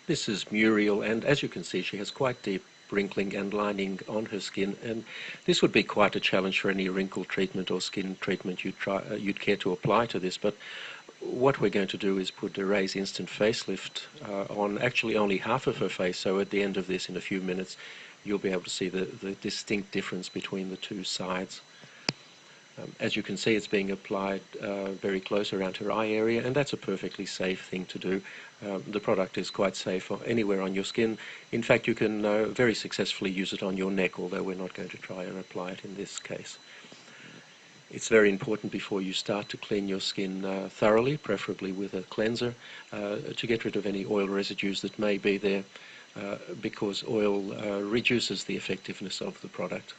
This is Muriel, and as you can see, she has quite deep wrinkling and lining on her skin, and this would be quite a challenge for any wrinkle treatment or skin treatment you'd care to apply to this. But what we're going to do is put Raise Instant Facelift on actually only half of her face, so at the end of this, in a few minutes, you'll be able to see the distinct difference between the two sides. As you can see, it's being applied very close around her eye area, and that's a perfectly safe thing to do. The product is quite safe anywhere on your skin. In fact, you can very successfully use it on your neck, although we're not going to try and apply it in this case. It's very important before you start to clean your skin thoroughly, preferably with a cleanser, to get rid of any oil residues that may be there, because oil reduces the effectiveness of the product.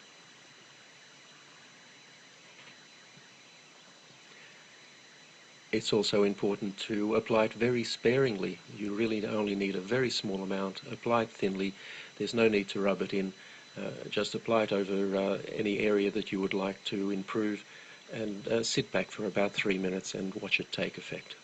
It's also important to apply it very sparingly. You really only need a very small amount. Apply it thinly. There's no need to rub it in. Just apply it over any area that you would like to improve, and sit back for about 3 minutes and watch it take effect.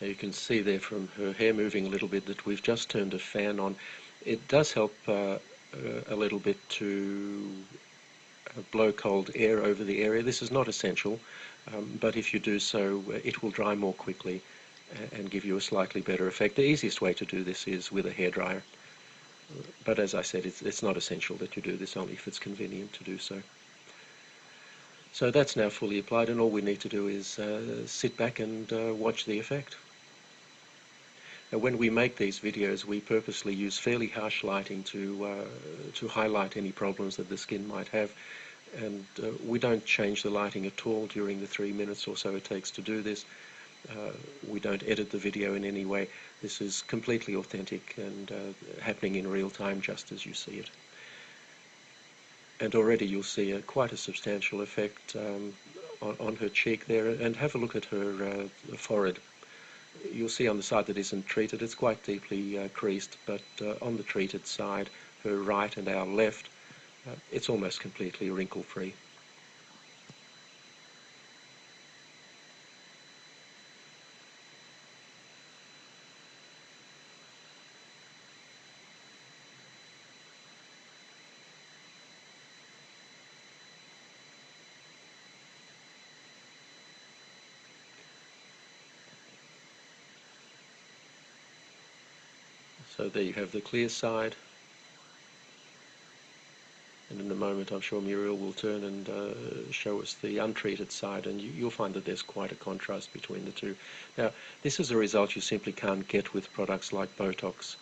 Now you can see there from her hair moving a little bit that we've just turned a fan on. It does help a little bit to blow cold air over the area. This is not essential, but if you do so, it will dry more quickly and give you a slightly better effect. The easiest way to do this is with a hairdryer, but as I said, it's not essential that you do this, only if it's convenient to do so. So that's now fully applied, and all we need to do is sit back and watch the effect. Now, when we make these videos, we purposely use fairly harsh lighting to highlight any problems that the skin might have, and we don't change the lighting at all during the 3 minutes or so it takes to do this. We don't edit the video in any way. This is completely authentic and happening in real time, just as you see it. And already you'll see quite a substantial effect on her cheek there, and have a look at her forehead. You'll see on the side that isn't treated, it's quite deeply creased, but on the treated side, her right and our left, it's almost completely wrinkle-free. So there you have the clear side, and in a moment I'm sure Muriel will turn and show us the untreated side, and you'll find that there's quite a contrast between the two. Now, this is a result you simply can't get with products like Botox.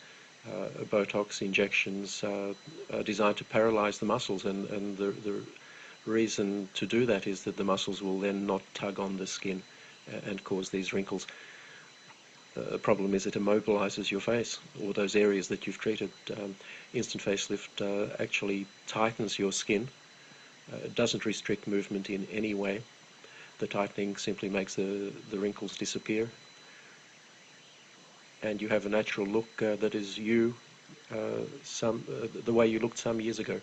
Botox injections are designed to paralyze the muscles, and the reason to do that is that the muscles will then not tug on the skin and cause these wrinkles. The problem is it immobilizes your face, or those areas that you've treated. Instant facelift actually tightens your skin. It doesn't restrict movement in any way. The tightening simply makes the wrinkles disappear, and you have a natural look that is you, the way you looked some years ago.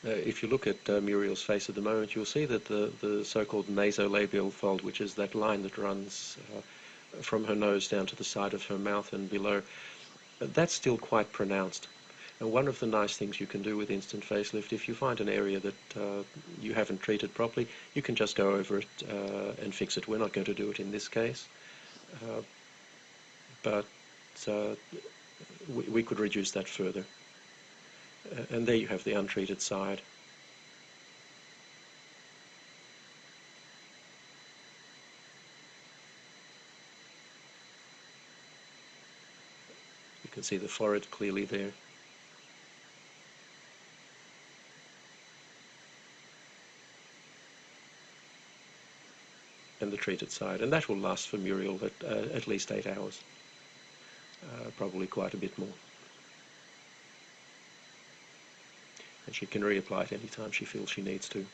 If you look at Muriel's face at the moment, you'll see that the so-called nasolabial fold, which is that line that runs from her nose down to the side of her mouth and below, that's still quite pronounced. And one of the nice things you can do with instant facelift, if you find an area that you haven't treated properly, you can just go over it and fix it. We're not going to do it in this case, but we could reduce that further. And there you have the untreated side. You can see the forehead clearly there. And the treated side. And that will last for Muriel at least 8 hours. Probably quite a bit more. and she can reapply it anytime she feels she needs to.